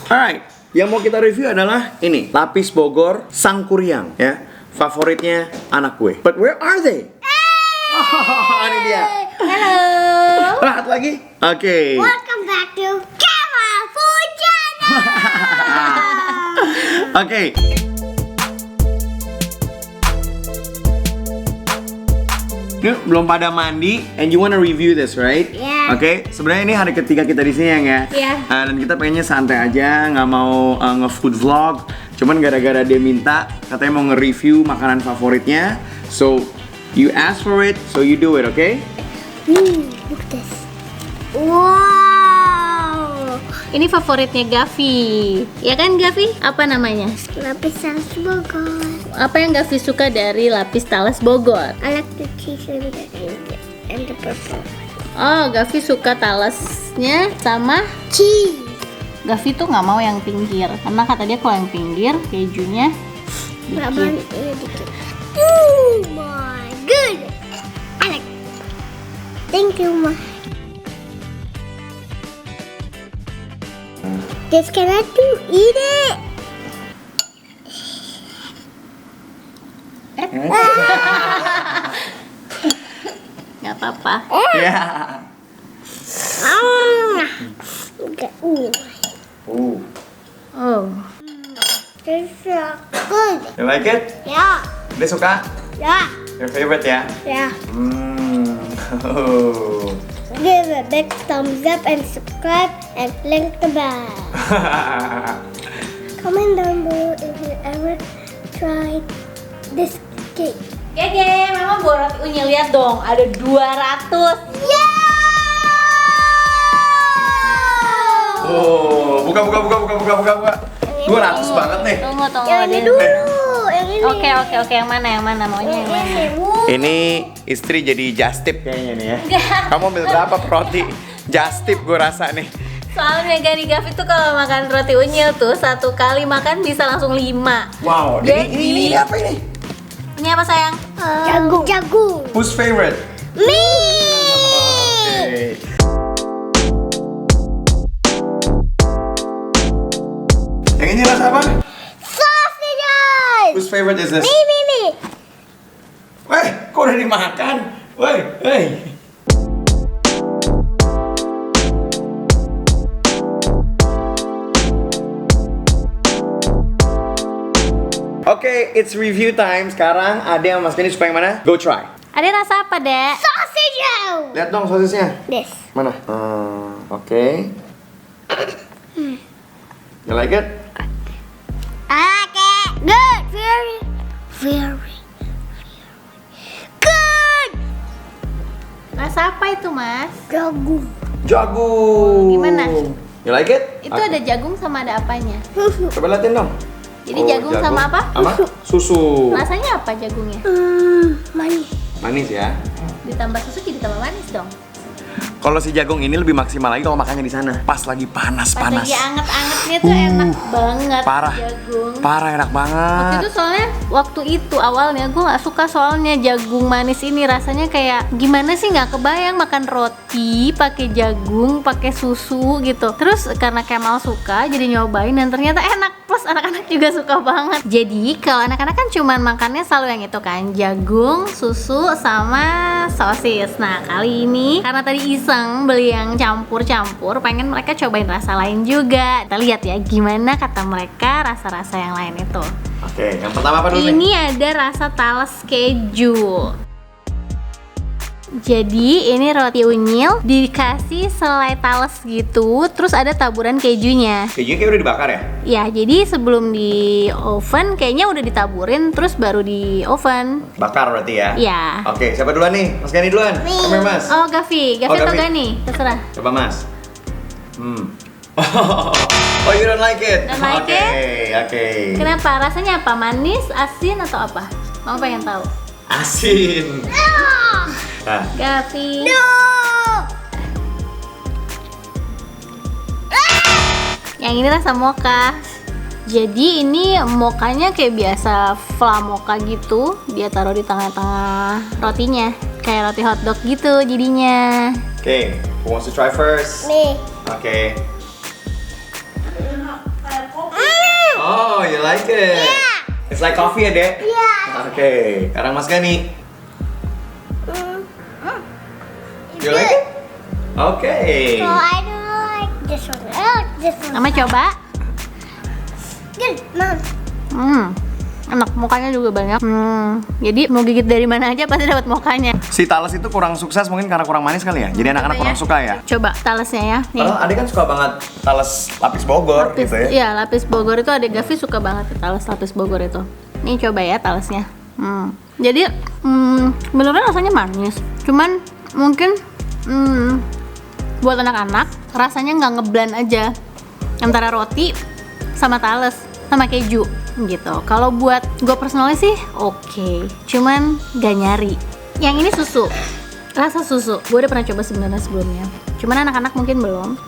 Alright, yang mau kita review adalah ini, lapis Bogor Sangkuriang ya. Favoritnya anak gue. But where are they? Ini dia. Halo. Rahat lagi? Oke. Welcome back to Camera Food Channel. Oke. Ini belum pada mandi, and you wanna review this, right? Yeah. Oke, sebenarnya ini hari ketiga kita di sini ya. Yeah. Dan kita pengennya santai aja, nggak mau nge-food vlog. Cuman gara-gara dia minta, katanya mau nge-review makanan favoritnya. So, you ask for it, so you do it, okay? Look at this. Wow. Ini favoritnya Gavi. Ya kan Gavi? Apa namanya? Lapis talas Bogor. Apa yang Gavi suka dari lapis talas Bogor? I like the cheese and the purple. Oh, Gavi suka talasnya sama Cheese. Gavi tuh nggak mau yang pinggir. Karena kata dia kalau yang pinggir kejunya Nggak dikit. mau dikit. Oh my goodness. I like. Thank you, Ma. This cannot do eat it. Nggak apa-apa. Ya. Okay. Ooh. Oh. This is so good. You like it? Yeah. Dia suka? Yeah. Your favorite ya? Yeah. Oh. Give a big thumbs up and subscribe and click the bell. Comment down below if you ever tried this cake. Gege, Mama bawa roti unyil, lihat dong, ada 200. Yeah! Oh, buka. 200 banget nih. Tunggu. Yang ini ada- dulu. Yang ini. Oke, yang mana maunya yang mana? Ini istri jadi just tip kayaknya nih ya. Kamu ambil berapa roti? Just tip gue rasa nih. Soalnya Gani Gavi tuh kalau makan roti unyil tuh satu kali makan bisa langsung 5. Wow, ini apa ini? Ini apa sayang? Jagung. Who's favorite? Me. Okay. Yang ini rasa apa? Sausages. Whose favorite is this? Me. Weh, kok udah dimakan? Weh. Oke, it's review time. Sekarang ada yang Mas Kenny suka yang mana? Go try. Ada rasa apa, Dek? Sausages. Lihat dong sosisnya. This. Mana? Oke. You like it? I like it. Good. Very good. Rasa apa itu, Mas? Jagung. Jagung. Gimana? You like it? Itu ada jagung sama ada apanya? Coba liatin dong. Jadi jagung sama apa? Sama susu. Rasanya apa jagungnya? Manis. Manis ya. Ditambah susu jadi tambah manis dong. Kalau si jagung ini lebih maksimal lagi kalau makannya di sana. Pas lagi Pas panas-panas. lagi anget-angetnya tuh enak banget Parah. jagung. Parah enak Waktu banget. itu soalnya awalnya gue nggak suka soalnya jagung manis ini rasanya kayak gimana sih, nggak kebayang makan roti pakai jagung pakai susu gitu. Terus karena Kemal suka jadi nyobain dan ternyata enak, plus anak-anak juga suka banget. Jadi kalau anak-anak kan cuman makannya selalu yang itu kan, jagung, susu sama sosis. Nah kali ini karena tadi iseng beli yang campur-campur, pengen mereka cobain rasa lain juga. Kita lihat ya gimana kata mereka rasa-rasa yang lain itu. Oke, yang pertama apa dulu nih? Ini ada rasa talas keju. Jadi ini roti unyil dikasih selai talas gitu, terus ada taburan kejunya. Kejunya kayak udah dibakar ya? Ya, jadi sebelum di oven kayaknya udah ditaburin terus baru di oven. Bakar berarti ya? Iya. Oke, siapa duluan nih? Mas Gani duluan? Come here, Mas. Oh, Gavi atau Gavi. Gani? Terserah. Coba Mas. Oh, you don't like it? Don't like Oke. Kenapa? Rasanya apa? Manis, asin atau apa? Mama pengen tahu. Asin. Nah, Gavi. No. Yang ini rasa mocha. Jadi ini mokanya kayak biasa flan mocha gitu. Dia taruh di tengah-tengah rotinya, kayak roti hotdog gitu jadinya. oke. Who wants to try first? Me. Oke. you like it? Yeah. It's like coffee ya, Dek? Yeah. Oke, sekarang Mas Gani. You like it? Oke. So I don't like this one. I like this one. Mama coba. Good, Mom. Enak, mukanya juga banyak. Jadi mau gigit dari mana aja pasti dapat mukanya. Si Thales itu kurang sukses mungkin karena kurang manis kali ya. Jadi anak-anak kurang suka ya. Coba talesnya ya. Nih. Padahal Adek kan suka banget Thales lapis Bogor Lapis, gitu ya. iya, lapis Bogor itu Adek Gavi suka banget tales lapis Bogor itu. Nih coba ya talesnya. Jadi beneran rasanya manis. Cuman mungkin buat anak-anak rasanya nggak ngeblend aja antara roti sama tales sama keju gitu. Kalau buat gue personalnya sih oke. Cuman gak nyari. Yang ini susu, rasa susu. Gue udah pernah coba sebenarnya sebelumnya. Cuman anak-anak mungkin belum.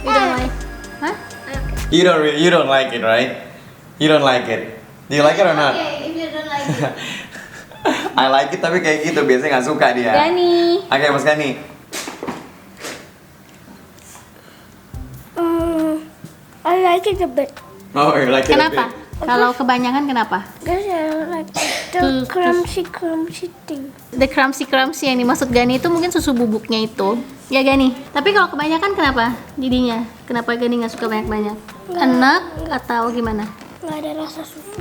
You don't like? Hah? You don't like it, right? You don't like it. Do you like it or not? Okay, if you don't like it. I like it tapi kayak gitu biasanya nggak suka dia. Gani. Oke, Mas Gani. I like it a bit. Oh, you like it a Kenapa? bit. Kalau kebanyakan kenapa? Because I like the crunchy thing. The crumbsy yang dimaksud Gani itu mungkin susu bubuknya itu. Ya Gani. Tapi kalau kebanyakan kenapa? Jadinya kenapa Gani nggak suka banyak-banyak? Enak atau gimana? Nggak ada rasa susu.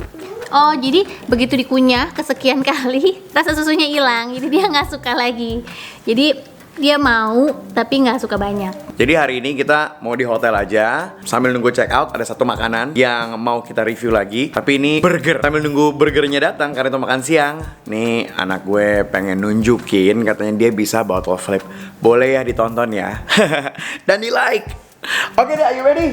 Oh, jadi begitu dikunyah kesekian kali rasa susunya hilang, jadi dia nggak suka lagi. Jadi dia mau tapi nggak suka banyak. Jadi hari ini kita mau di hotel aja. Sambil nunggu check out ada satu makanan yang mau kita review lagi. Tapi ini burger. Sambil nunggu burgernya datang karena itu makan siang. Nih anak gue pengen nunjukin katanya dia bisa bottle flip. Boleh ya ditonton ya. Dan di like. Oke deh, are you ready?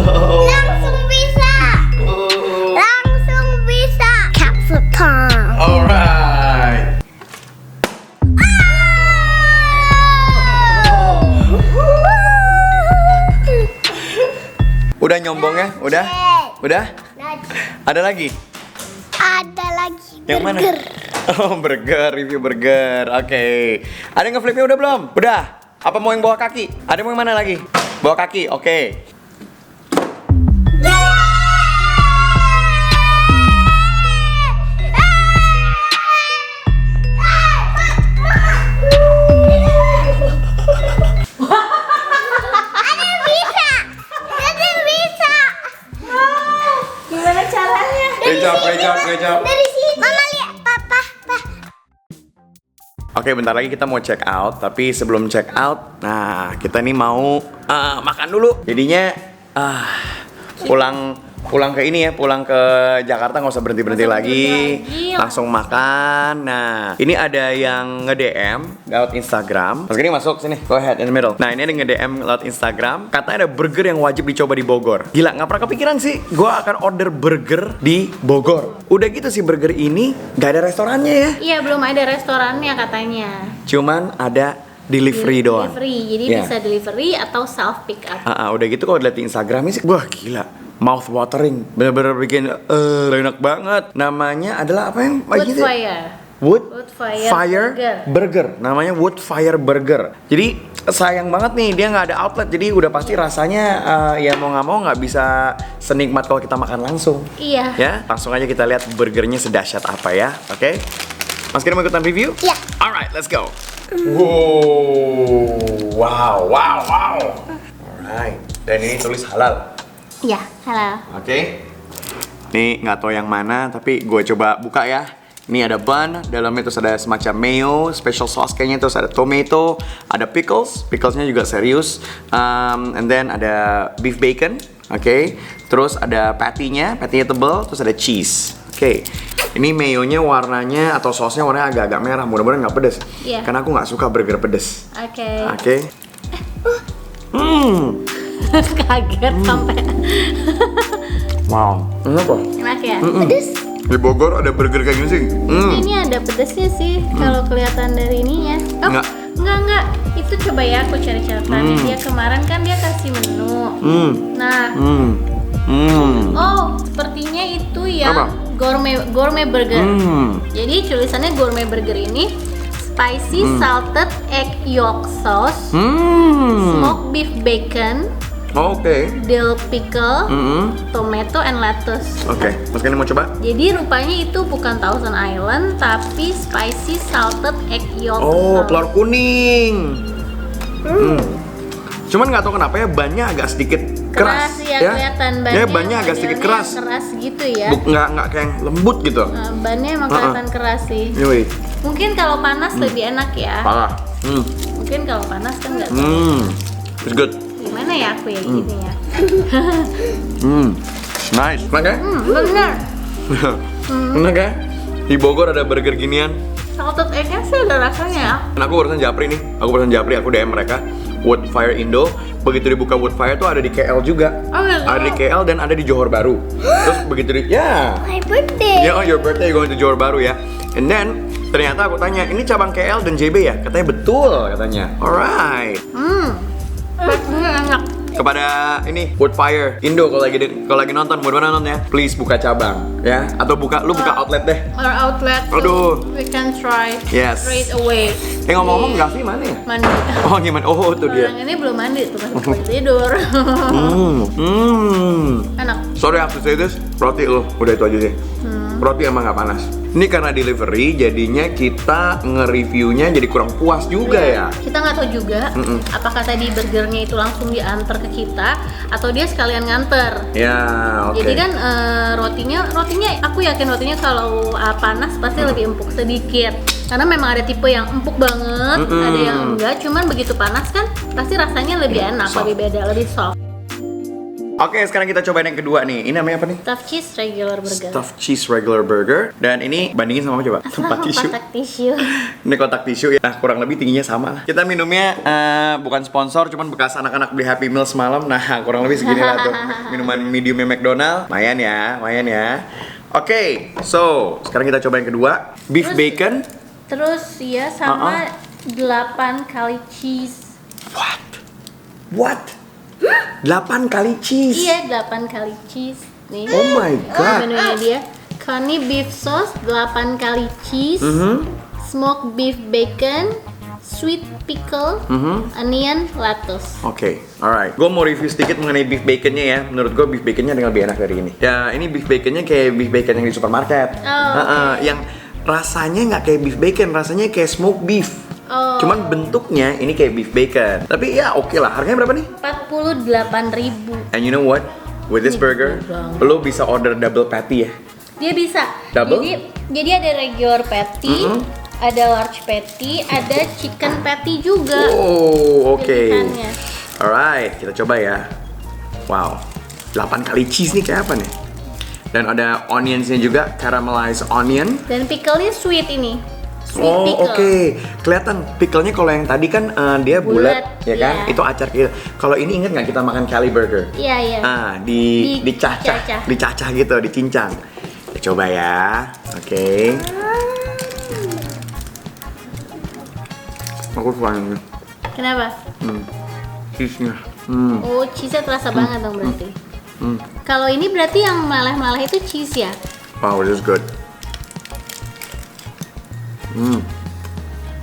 Langsung bisa. Langsung bisa. Capsule time. Alright. Udah nyombongnya? Udah? Udah? Ada lagi? Ada lagi. Yang mana? Burger. Oh, burger, review burger. Oke. Ada yang ngeflipnya udah belum? Udah. Apa mau yang bawa kaki? Ada mau yang mana lagi? Bawa kaki. Oke. Gimana caranya? Great job. Dari sini. Mama lihat, papa. Oke, bentar lagi kita mau check out. Tapi sebelum check out, nah kita nih mau makan dulu. Jadinya pulang ke ini ya, pulang ke Jakarta nggak usah berhenti lagi, langsung makan. Nah, ini ada yang nge-DM lewat Instagram. Mas Gini masuk sini, go ahead in the middle. Nah, ini ada nge-DM lewat Instagram, katanya ada burger yang wajib dicoba di Bogor. Gila, nggak pernah kepikiran sih, gue akan order burger di Bogor. Udah gitu sih burger ini nggak ada restorannya ya. Iya, belum ada restorannya katanya. Cuman ada delivery doang. Jadi Yeah. bisa delivery atau self pick up. Udah gitu kalau dilihat di Instagramnya sih, wah gila, mouth watering, bener-bener bikin enak banget. Namanya adalah apa yang Woodfire Burger. Namanya Woodfire Burger. Jadi sayang banget nih dia nggak ada outlet, jadi udah pasti rasanya ya mau nggak mau nggak bisa senikmat kalau kita makan langsung. Iya. Ya, langsung aja kita lihat burgernya sedahsyat apa ya, oke? Mas Kira mau ikutan review? Iya. Alright, let's go. Wow. Alright, dan ini tulis halal. Iya, halo. Oke. Ini nggak tahu yang mana, tapi gue coba buka ya. Ini ada bun, dalamnya terus ada semacam mayo, special sauce kayaknya, terus ada tomato, ada picklesnya juga serius, and then ada beef bacon, oke. Terus ada patty-nya tebal, terus ada cheese, oke. Ini mayonya warnanya atau sausnya warnanya agak-agak merah, mudah-mudahan nggak pedes. Iya. Karena aku nggak suka burger pedes. Oke. Oke. Kaget sampai. Wow. Enak kok. Enak ya? Pedes. Di Bogor ada burger kayak gini sih. Ini ada pedesnya sih kalau kelihatan dari ininya. Oh, enggak. Itu coba ya aku cari catatannya. Dia kemarin kan dia kasih menu. Nah, Oh, sepertinya itu yang Apa? gourmet burger. Hmm. Jadi tulisannya gourmet burger ini spicy salted egg yolk sauce, smoked beef bacon, Oke. dill pickle, tomato and lettuce. Oke, Mas Kenny mau coba? Jadi rupanya itu bukan Thousand Island tapi spicy salted egg yolk Oh, sauce. telur kuning. Cuman nggak tahu kenapa ya bannya agak sedikit keras, ya, kelihatan bannya. Ya, bannya agak sedikit modelnya keras. Keras gitu ya. Nggak kayak yang lembut gitu. Bannya emang kelihatan keras sih. Yoi, Mungkin kalau panas lebih enak ya. parah. Mungkin kalau panas kan nggak tahu. It's good. Gimana ya aku ya gini ya. Nice. Enak ya? Bener. Enak ya? Di Bogor ada burger ginian. Salted egg-nya sih ada rasanya ya. Dan aku barusan japri nih. Aku DM mereka. Woodfire Indo. Begitu dibuka Woodfire tuh ada di KL juga. Oh, iya. Ada di KL dan ada di Johor Baru. Terus begitu My birthday. Yeah, your birthday going to Johor Baru ya. And then ternyata aku tanya, ini cabang KL dan JB ya? Katanya betul katanya. Alright. Rasanya enak. Kepada ini Woodfire Indo kalau lagi nonton, mau nonton ya, please buka cabang ya, atau buka outlet deh. Our outlet. So Aduh. we can try Yes. straight away. Ngomong-ngomong Gavi mana ya? Mandi. Oh gimana? Oh tuh dia. Orang ini belum mandi tuh masih tidur. Enak. Sorry I have to say this, roti lo, udah itu aja sih. Roti emang nggak panas. Ini karena delivery, jadinya kita nge-reviewnya jadi kurang puas juga ya. Kita nggak tahu juga apakah tadi burgernya itu langsung diantar ke kita atau dia sekalian nganter. Ya, oke. Jadi kan rotinya aku yakin rotinya kalau panas pasti lebih empuk sedikit. Karena memang ada tipe yang empuk banget, ada yang enggak. Cuman begitu panas kan pasti rasanya lebih enak, Soft. lebih beda, lebih soft. Oke, sekarang kita cobain yang kedua nih. Ini namanya apa nih? Stuffed cheese regular burger. Stuffed cheese regular burger. Dan ini bandingin sama apa coba? Tempat tisu. Kotak tisu. Ini kotak tisu ya. Nah, kurang lebih tingginya sama lah. Kita minumnya bukan sponsor, cuman bekas anak-anak beli Happy Meal semalam. Nah, kurang lebih segini lah tuh. Minuman mediumnya McDonald. Lumayan ya. Oke, so sekarang kita coba yang kedua. Beef Terus- bacon. Terus ya sama 8 kali cheese. What? 8 kali cheese. Iya, 8 kali cheese. Nih. Oh my god. Menunya dia. Coney beef sauce 8 kali cheese. Smoked beef bacon, sweet pickle, onion, lettuce. Oke, alright. Gue mau review sedikit mengenai beef baconnya ya. Menurut gue beef baconnya ada yang lebih enak dari ini. Ya, ini beef baconnya kayak beef bacon yang di supermarket. Yang rasanya nggak kayak beef bacon, rasanya kayak smoked beef. Cuman bentuknya ini kayak beef bacon. Tapi ya oke lah. Harganya berapa nih? 48.000. And you know what? With this burger, lo bisa order double patty ya. Dia bisa. Double? Jadi ada regular patty, ada large patty, ada chicken patty juga. Oh, oke. Pilihannya. Alright, kita coba ya. Wow, 8 kali cheese nih kayak apa nih? Dan ada onionsnya juga, caramelized onion. Dan pickle-nya sweet ini. Sweet Oh, pickle. oke. Kelihatan pickle-nya kalau yang tadi kan dia bulat, ya kan? iya. Itu acar gitu. Kalau ini inget nggak kita makan Cali burger? Iya. Dicacah, dicacah gitu, dicincang. Kita coba ya. Oke. Aku suka ini. Kenapa? Cheese-nya. Oh, cheese-nya terasa banget dong berarti. Kalau ini berarti yang meleleh-meleleh itu cheese ya? Wow, this is good.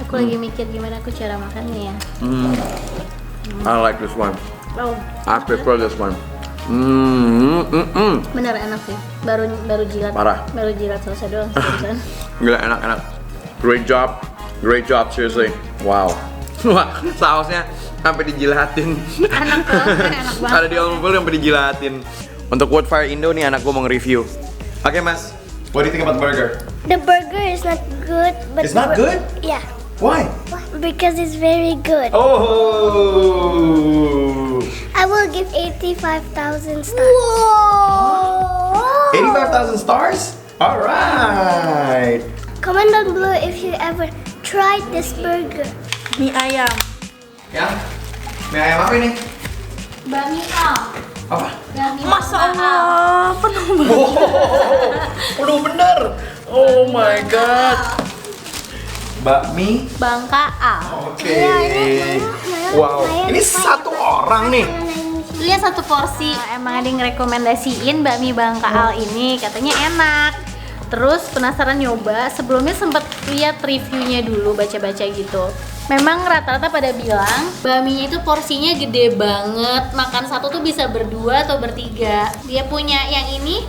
Aku lagi mikir gimana aku cara makannya ya. I like this one. Oh, I prefer this one. bener enak sih. Baru jilat. Parah. Baru jilat selesai doang. Seriusan. Gila, enak. Great job, seriously. Wow. Wah, sausnya sampai dijilatin. Enak banget, enak banget. Ada di oven sampai dijilatin. Untuk Woodfire Indo nih anak gua mau nge-review. Oke, Mas. What do you think about burger? The burger is not good, but It's not good? Yeah, Why? because it's very good. Oh. I will give 85,000 stars. Whoa! 85,000 stars? All right. Comment down below if you ever tried this burger. Mie ayam. Ya. Mie ayam apa ini? Bakmi ayam. Apa? Masa Allah, penuh banget. Udah bener. Oh my god. Bakmi. Bangka A. Oke. Wow. Ini satu orang nih. Lihat satu porsi. Emang ada yang ngerekomendasiin bakmi Bangka Al ini, katanya enak. Terus penasaran nyoba. Sebelumnya sempat lihat reviewnya dulu, baca-baca gitu. Memang rata-rata pada bilang bakminya itu porsinya gede banget. Makan satu tuh bisa berdua atau bertiga. Dia punya yang ini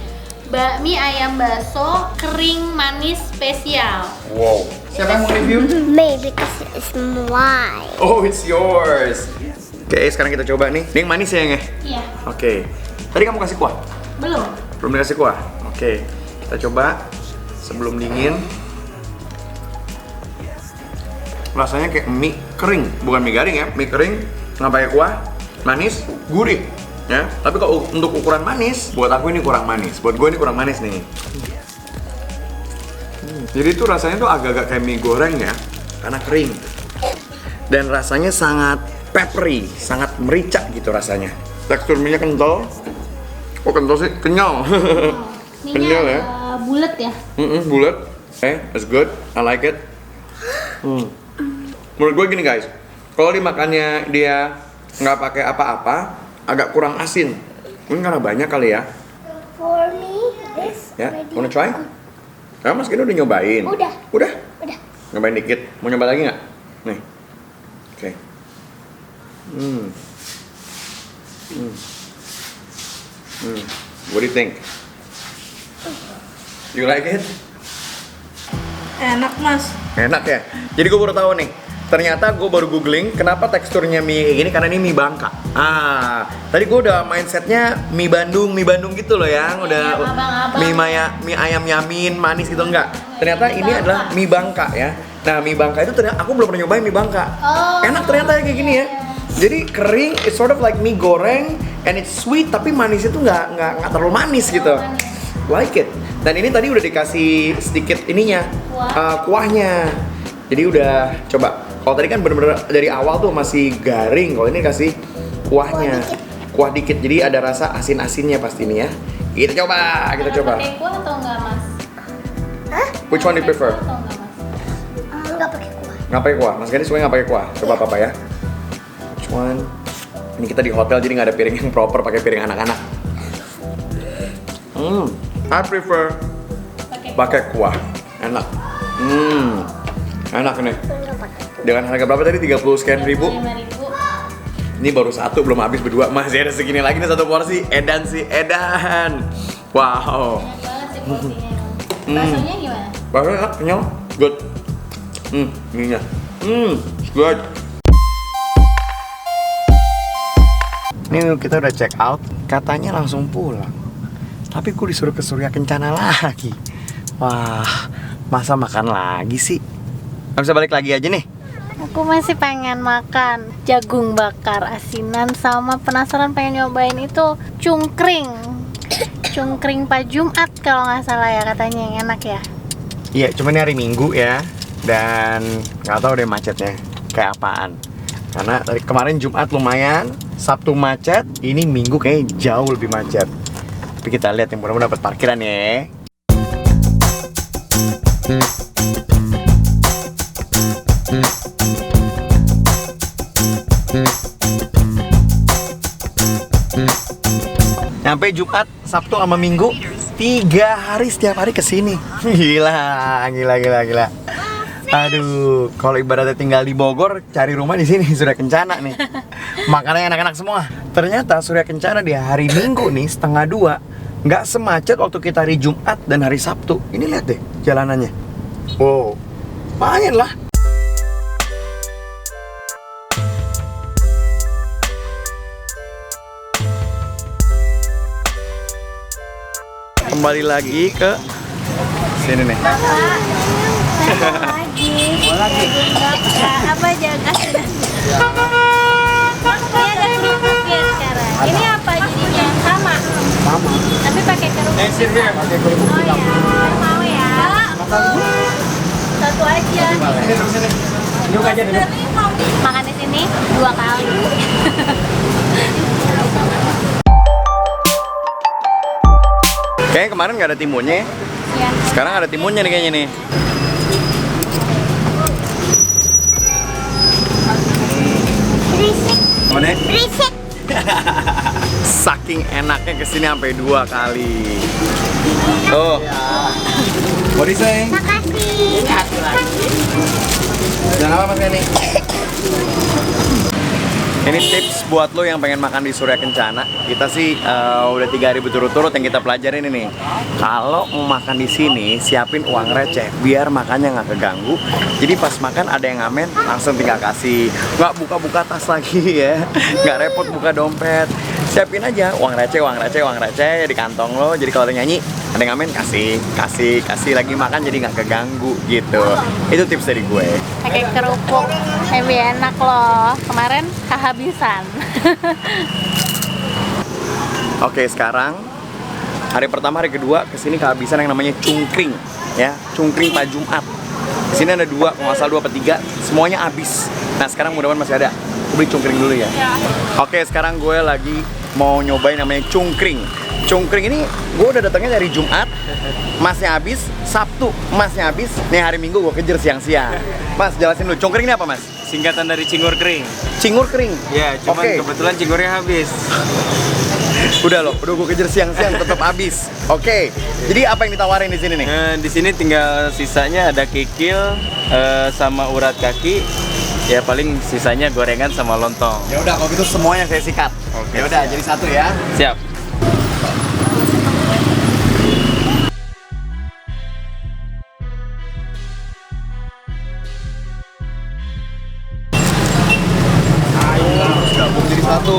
bakmi ayam baso kering manis spesial. Wow. Siapa yang mau review? Me, because it's mine. Oh, it's yours. Oke, sekarang kita coba nih. Ini yang manis ya, Nge? Iya. Oke. Tadi kamu kasih kuah? Belum. Belum dikasih kuah? Oke. Kita coba sebelum dingin. Rasanya kayak mie kering, bukan mie garing ya. Mie kering, nggak pakai kuah, manis, gurih. Ya, tapi kalau untuk ukuran manis, buat aku ini kurang manis. Buat gue ini kurang manis nih. Jadi itu rasanya tuh agak-agak kayak mie goreng ya, karena kering. Dan rasanya sangat peppery, sangat merica gitu rasanya. Tekstur mie-nya kental. Oh kental sih, kenyal. Kenyal ya. Bulat ya. Bulat. That's good. I like it. Menurut gue gini guys, kalau dimakannya dia nggak pakai apa-apa, agak kurang asin. Mungkin karena banyak kali ya. For me, this Ya, already wanna try? good. Nah, Mas Gino udah nyobain. Udah. Udah? Udah. Nyobain dikit. Mau nyoba lagi nggak? Nih. Oke. What do you think? You like it? Enak mas. Enak ya? Jadi gue baru tahu nih. Ternyata gue baru googling kenapa teksturnya mie kayak gini, karena ini mie Bangka. Tadi gue udah mindsetnya mie Bandung gitu loh ya, udah abang-abang. mie ayam yamin manis gitu enggak. Ternyata ini adalah mie Bangka ya. Nah mie Bangka itu ternyata aku belum pernah nyobain mie Bangka. Enak ternyata kayak gini ya. Jadi kering, it's sort of like mie goreng and it's sweet tapi manisnya tuh nggak terlalu manis gitu. Like it. Dan ini tadi udah dikasih sedikit ininya kuahnya. Jadi udah coba. Kalau tadi kan bener-bener dari awal tuh masih garing. Kalau ini kasih kuahnya, kuah dikit. Jadi ada rasa asin-asinnya pasti nih ya. Kita coba. Pakai kuah atau enggak mas? Hah? Which one do you prefer? Atau enggak mas? Nggak pakai kuah. Nggak pakai kuah. Mas Gani suka nggak pakai kuah. Coba apa ya? Which one? Ini kita di hotel jadi nggak ada piring yang proper, pakai piring anak-anak. I prefer pakai kuah. Enak. Enak nih. Nggak pakai kuah. Dengan harga berapa tadi? 30 sekian ribu. 5.000. Ini baru satu, belum habis berdua. Masih ada segini lagi nih satu porsi. Edan sih, edan. Wow. Banyak banget sih porsinya. Baksonya gimana? Bakso enak, kenyal. Good. Mie-nya. Good. Ini kita udah check out. Katanya langsung pulang. Tapi gue disuruh ke Surya Kencana lagi. Wah, masa makan lagi sih? Gak bisa balik lagi aja nih? Aku masih pengen makan jagung bakar asinan sama penasaran pengen nyobain itu cungkring. Cungkring Pak Jumat kalau nggak salah ya katanya yang enak ya. Iya, cuma ini hari Minggu ya. Dan nggak tahu deh macetnya kayak apaan. Karena dari kemarin Jumat lumayan, Sabtu macet, ini Minggu kayaknya jauh lebih macet. Tapi kita lihat yang mudah-mudahan dapat parkiran ya. Sampai Jumat, Sabtu sama Minggu 3 hari setiap hari kesini. Gila. Aduh, kalau ibaratnya tinggal di Bogor, cari rumah di sini Surya Kencana nih. Makanannya enak-enak semua. Ternyata Surya Kencana di hari Minggu nih 1:30 nggak semacet waktu kita hari Jumat dan hari Sabtu. Ini lihat deh jalanannya. Wow, lumayan lah. Kembali lagi ke sini nih. lagi. Apa jaga asinan? Ini ada kerupuknya sekarang. Ini apa jadinya? Sama. Tapi pakai kerupuk. Oh ya, mau ya. Satu aja. Makan di sini 2 kali. Kayaknya kemarin nggak ada timunnya ya. Ya. Sekarang ada timunnya nih kayaknya nih. Berisik. Mana? Berisik. Saking enaknya kesini sampai 2 kali. Tuh. What do you say? Makasih. Jangan apa Mas Kenny? Ini tips buat lo yang pengen makan di Surya Kencana. Kita sih udah 3 hari berturut-turut yang kita pelajarin ini. Kalau mau makan di sini, siapin uang receh biar makannya nggak keganggu. Jadi pas makan ada yang ngamen, langsung tinggal kasih. Nggak buka-buka tas lagi ya. Nggak repot buka dompet. Siapin aja uang receh di kantong lo. Jadi kalau ada nyanyi, ada yang ngamen kasih lagi makan jadi nggak keganggu gitu. Itu tips dari gue. Pakai kerupuk lebih enak loh. Kemarin kehabisan. Oke, sekarang hari pertama, hari kedua kesini kehabisan yang namanya cungkring ya, cungkring Pak Jumat. Di sini ada 2, kalau nggak salah 2 atau 3, semuanya habis. Nah sekarang mudah-mudahan masih ada. Aku beli cungkring dulu ya. Oke, sekarang gue lagi mau nyobain namanya cungkring. Cungkring ini gue udah datangnya dari Jumat, masnya habis. Sabtu masnya habis. Nih hari Minggu gue kejar siang-siang. Mas jelasin dulu, cungkring ini apa mas? Singkatan dari cingur kering. Cingur kering. Ya, cuman Oke. kebetulan cingurnya habis. Udah gue kejar siang-siang tetap habis. Oke. Jadi apa yang ditawarin di sini nih? Di sini tinggal sisanya ada kikil sama urat kaki. Ya paling sisanya gorengan sama lontong. Ya udah kalau gitu semuanya saya sikat. Oke, Ya udah siap. jadi 1 ya. Siap. Gabung jadi 1.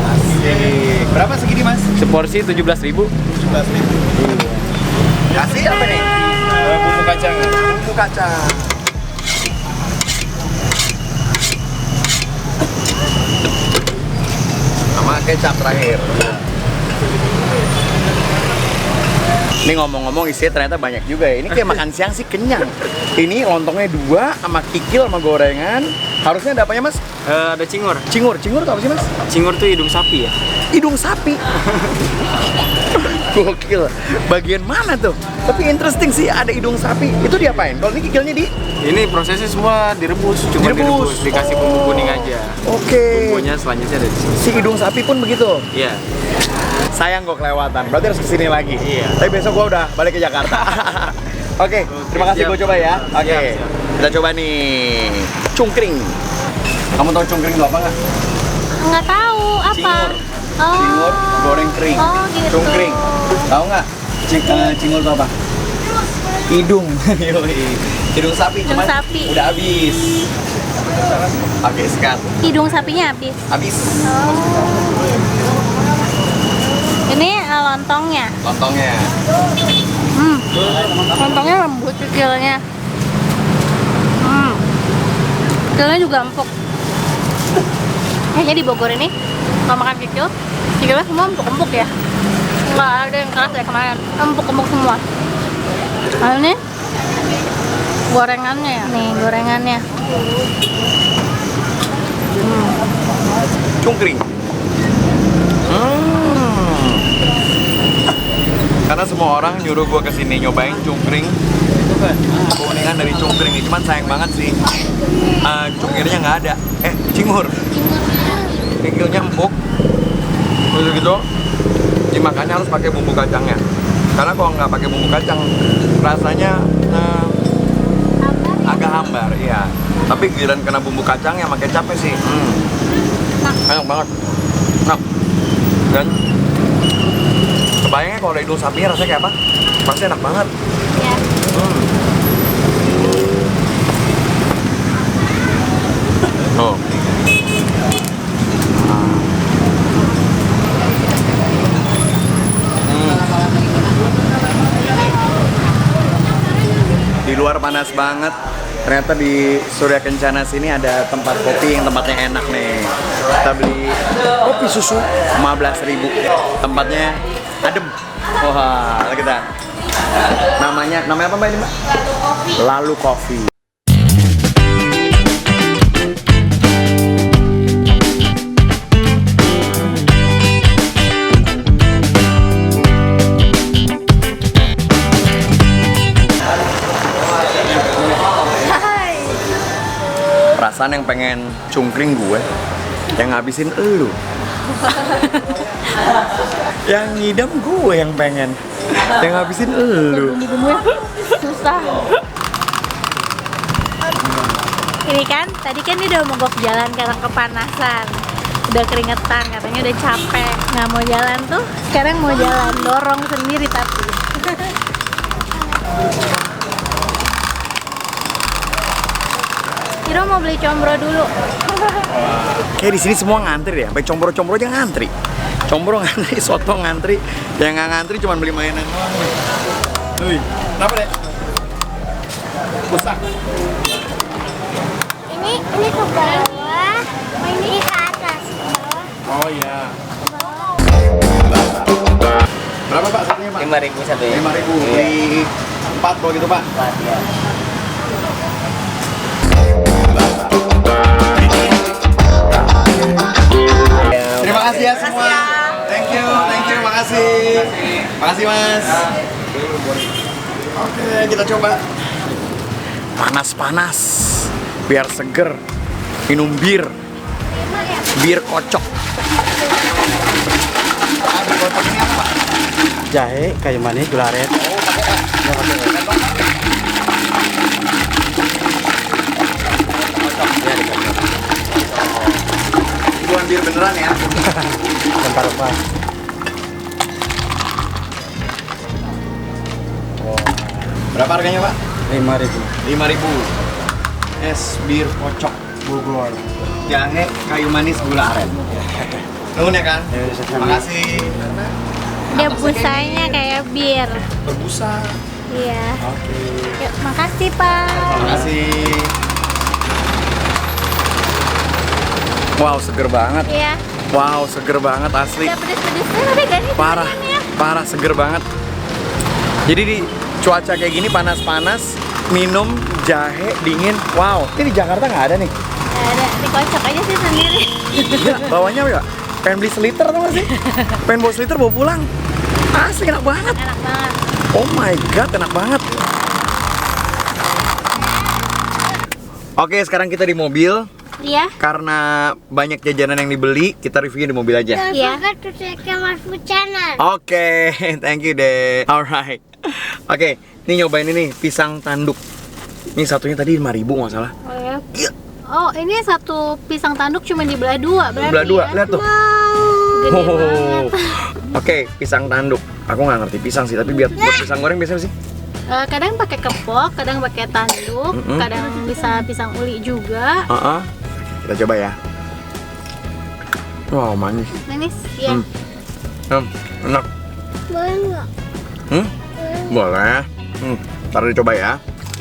Asik. Berapa segini mas? Seporsi 17.000. 17.000. Kasih apa nih? Bumbu kacang. Bumbu kacang. Sama kecap terakhir. Ini ngomong-ngomong isinya ternyata banyak juga ya. Ini kayak makan siang sih kenyang. Ini lontongnya 2 sama kikil sama gorengan. Harusnya ada apanya mas? Ada cingur. Cingur tuh apa sih mas? Cingur tuh hidung sapi ya. Hidung sapi. Gokil. Bagian mana tuh? Tapi interesting sih ada hidung sapi. Itu diapain? Kalau ini kikilnya di? Ini prosesnya semua direbus, cuma Direbus. dikasih bumbu kuning aja. Oke. Bumbunya selanjutnya ada di sini. Si hidung sapi pun begitu. Iya. Sayang gue kelewatan. Berarti harus kesini lagi. Iya. Tapi besok gue udah balik ke Jakarta. Oke, terima kasih siap. gue coba ya. Oke. Siap, siap. Kita coba nih cungkring. Kamu tahu cungkring itu apa nggak? Nggak tahu apa. Cingur. Oh. Cingur goreng kering. Oh, gitu. Cungkring. Tahu nggak? Cingur itu apa? Hidung. Yoi. Hidung sapi Hidung cuman sapi. udah habis. Oke, sekat. Hidung sapinya habis. Habis. Ini lontongnya. Lontongnya. Lontongnya lembut kikilnya. Kikilnya juga empuk. Kayaknya di Bogor ini kalau makan kikilnya semua empuk-empuk ya. Nggak ada yang keras kayak kemarin. Empuk-empuk semua. Nah ini gorengannya ya. Nih gorengannya. Cungkring. Karena semua orang nyuruh gue kesini nyobain cungkring. Keunikan dari cungkring ini, cuman sayang banget sih cungkirnya nggak ada. Cingur. Kikilnya empuk. Terus gitu, dimakannya harus pakai bumbu kacangnya. Karena kalau nggak pakai bumbu kacang, rasanya agak hambar, iya. Tapi giliran kena bumbu kacang yang pakai capek sih, enak banget. Nah, dan kebayangnya kalau ada hidung sapinya rasanya kayak apa? Pasti enak banget. Ya. Oh. Di luar panas banget. Ternyata di Surya Kencana sini ada tempat kopi yang tempatnya enak nih. Kita beli kopi susu 15.000. Tempatnya adem. Wah, kita. Namanya apa Mbak ini, Mbak? Lalu Coffee. Perasaan yang pengen cungkring gue, yang ngabisin elu. Yang ngidam gue yang pengen. Yang ngabisin elu. Bumbu-bumbunya susah. Ini kan, tadi kan dia udah mogok jalan karena kepanasan. Udah keringetan, katanya udah capek. Nggak mau jalan tuh, sekarang mau jalan. Dorong sendiri tapi. Kira mau beli combro dulu. Kayak di sini semua ngantri ya, sampai combro-combro aja ngantri. Combro ngantri, soto ngantri, yang nggak ngantri cuma beli mainan doang. Wih, kenapa deh? Rusak. Ini ke bawah, ini ke atas. Oh iya. Berapa Pak satunya Pak? 5.000 satu ya. 5.000 beli 4 kalau gitu Pak. Ya. Terima kasih ya semua. Thank you, makasih. Makasih Mas. Oke, kita coba. Panas-panas, biar seger. Minum bir. Bir kocok. Bir kocok ini apa Pak? Jahe, kayu manis, gula aren. Bukan bir beneran ya? Rempah-rempah. Berapa harganya Pak? 5.000. 5.000. Es bir kocok Bogor. Jahe, kayu manis, gula aren. Nuhun ya Kang. Makasih. Dia busanya kayak bir. Berbusa. Iya. Oke. Yuk, makasih Pak. Makasih. Wow, seger banget. Iya. Wow, seger banget asli. Udah pedes-pedesnya tapi gak nih? Parah, pedesannya? parah, seger banget. Jadi di cuaca kayak gini panas-panas, minum jahe dingin. Wow, ini di Jakarta nggak ada nih. Gak ada, dikocok aja sih sendiri. Iya, bawanya apa ya? Pengen beli seliter tau gak sih? Pengen bawa seliter bawa pulang. Asli enak banget. Enak banget. Oh my god, enak banget. Oke, sekarang kita di mobil. Iya. Karena banyak jajanan yang dibeli, kita reviewnya di mobil aja. Don't Iya. forget to subscribe my food channel. Oke, thank you deh. Alright. Oke, ini nyobain ini pisang tanduk. Ini satunya tadi 5.000 nggak salah. Oh ya. Iya. Oh, ini satu pisang tanduk cuma dibelah dua berarti. Belah dua, ya? lihat tuh. Gede Oh. banget. Oke, pisang tanduk. Aku nggak ngerti pisang sih, tapi buat pisang goreng biasanya sih. Kadang pakai kepok, kadang pakai tanduk, Mm-mm. kadang bisa pisang uli juga. Kita coba ya. Wow, manis. Manis, ya. Enak. Boleh nggak? Boleh. Ntar dicoba ya.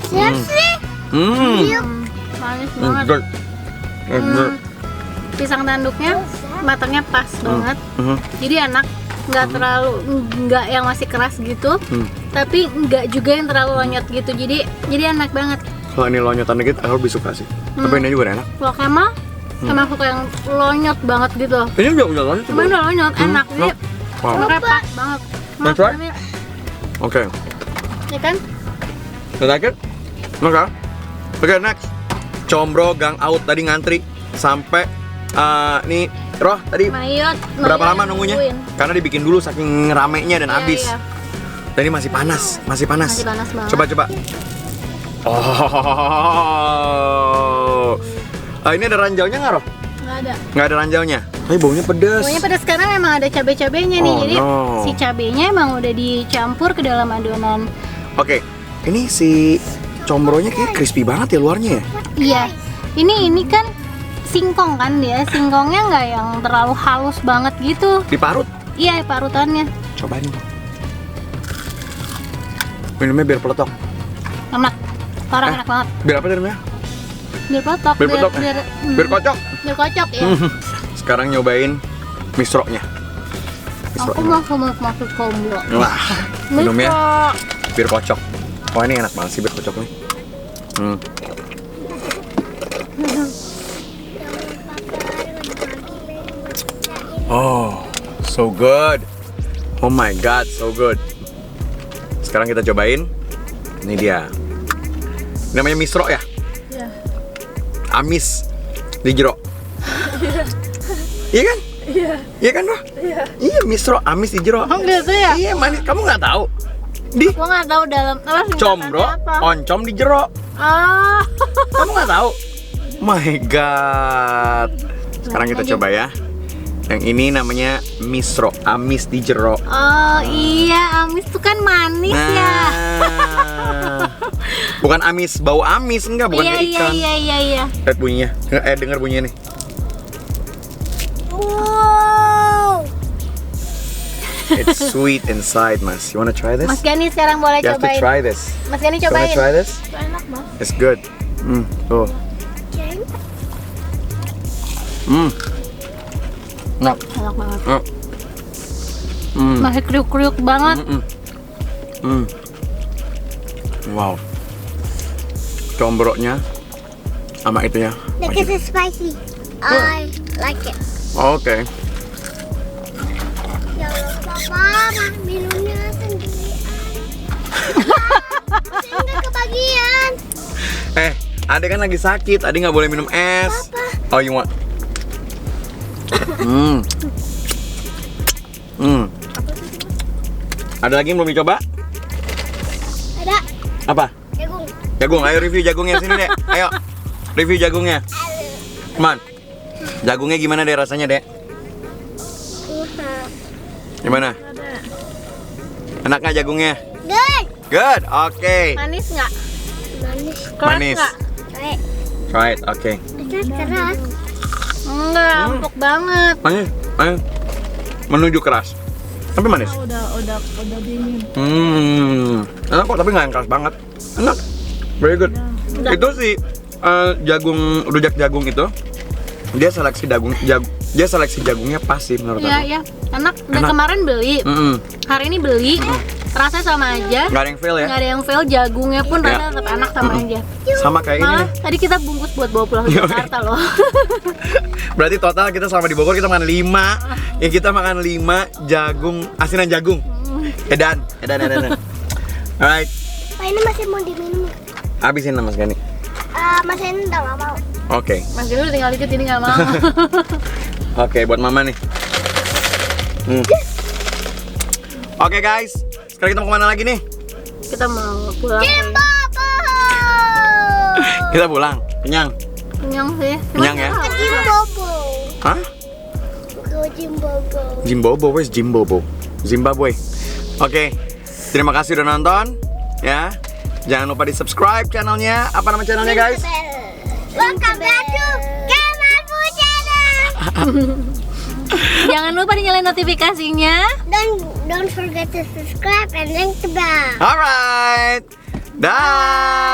Siap sih. Manis banget. Good. Good. Pisang tanduknya matangnya pas banget. Mhm. Jadi enak, nggak terlalu nggak yang masih keras gitu, tapi nggak juga yang terlalu lonyot gitu. Jadi enak banget. Kalau ini lonyotan dikit, aku lebih suka sih. Tapi ini juga enak. Kalau Kemal, Kemal suka yang lonyot banget gitu. Ini udah lonjot. Cuma udah lonyot, enak. Jadi Wow. makanya pas banget. That's right. Makanya, Oke. ya kan? You like it? Oke. Oke, next. Combro Gang Out tadi ngantri sampai nih Roh tadi Mayot. berapa lama nunggunya? Karena dibikin dulu saking ramenya dan Iya, habis. iya. Dan ini masih panas, masih panas. Masih panas banget. Coba. Oh. Ini ada ranjaunya nggak, Roh? Nggak ada. Nggak ada ranjaunya. Tapi baunya pedas. Pokoknya pada sekarang emang ada cabai-cabainya nih. Oh, Jadi no. si cabainya emang udah dicampur ke dalam adonan. Oke, ini si combronya kayak crispy banget ya luarnya ya. Iya. Ini kan singkong kan dia. Singkongnya nggak yang terlalu halus banget gitu. Diparut. Iya, parutannya. Cobain. Minumnya biar peletok. Enak. Parah enak banget. Biar apa tadi namanya? Biar peletok. Biar peletok. Biar kocok. Biar kocok ya. Sekarang nyobain misroknya. Aku mau masuk combo. Wah, minumnya bir kocok. Wah, ini enak banget sih bir kocok nih. Oh, so good. Oh my god, so good. Sekarang kita cobain. Ini dia. Namanya misro ya? Iya. Amis di jero. Iya kan? Iya kan Roh? Iya, misro amis di jero. Oh gitu ya? Iya manis, kamu nggak tahu? Di Gua nggak tahu dalam apa singkatannya combro, apa. oncom di jero. Ah. Kamu nggak tahu? My God. Sekarang kita coba ya. Yang ini namanya misro, amis di jero. Oh iya, amis tuh kan manis ya. Bukan amis, bau amis enggak, bukan Iya kayak iya ikan. iya. Lihat bunyinya. Dengar bunyinya nih. Wow. It's sweet inside, Mas. You wanna try this? Mas Gani sekarang boleh You have to cobain. try this. Mas Gani You wanna cobain. try this? Enak Mas. It's good. Tuh. Enak. Enak banget. Mm. Masih kriuk-kriuk banget. Wow. Combroknya sama itunya. Because it's spicy. I like it. Oke. Ya Allah, Papa, minumnya sendirian. Enggak kebagian. Ade kan lagi sakit. Ade nggak boleh minum es. Oh, you want? Ada lagi yang belum dicoba? Ada Apa? jagung. Jagung. Ayo review jagungnya sini dek. Ayo. Review jagungnya. Come on. Jagungnya gimana deh rasanya dek? Gimana? Enak nggak jagungnya? Good. Good. Oke. Manis nggak? Manis. Keras Manis. nggak? Baik. Try it. Oke. Itu keras. Enggak, empuk banget. Manis. Manis. Menuju keras. Tapi manis. Udah dingin. Enak kok, tapi nggak yang keras banget. Enak. Very good. Itu sih jagung, rujak jagung itu. Dia seleksi dia seleksi jagungnya pas sih menurut Iya, aku. iya. Enak. Dan Enak. kemarin beli. Hari ini beli. Rasanya sama aja. Nggak ada yang fail ya. Nggak ada yang fail, jagungnya pun Ya. rasanya tetap enak sama aja. Sama kayak ini Malah nih. tadi kita bungkus buat bawa pulang ke Yoi. Jakarta loh. Berarti total kita selama di Bogor kita makan 5. Ya kita makan 5 jagung, asinan jagung. Edan. Alright. Pak, ini masih mau diminum. Habisin Mas Gani. Mas ini udah gak mau. Oke. Mas Gini udah tinggal dikit, ini nggak mau. Oke, buat mama nih. Oke guys, sekarang kita mau kemana lagi nih? Kita mau pulang. Jimbobo. Kita pulang. Kenyang. Kenyang sih. Kenyang ya? Ke Jimbobo. Hah? Ke Jimbobo. Jimbobo, where's Jimbobo? Zimbabwe. Oke, terima kasih udah nonton. Ya, jangan lupa di subscribe channelnya. Apa nama channelnya guys? Welcome back to Kemalfu Channel. Jangan lupa dinyalain notifikasinya. Don't forget to subscribe and ring the bell. Alright, dah.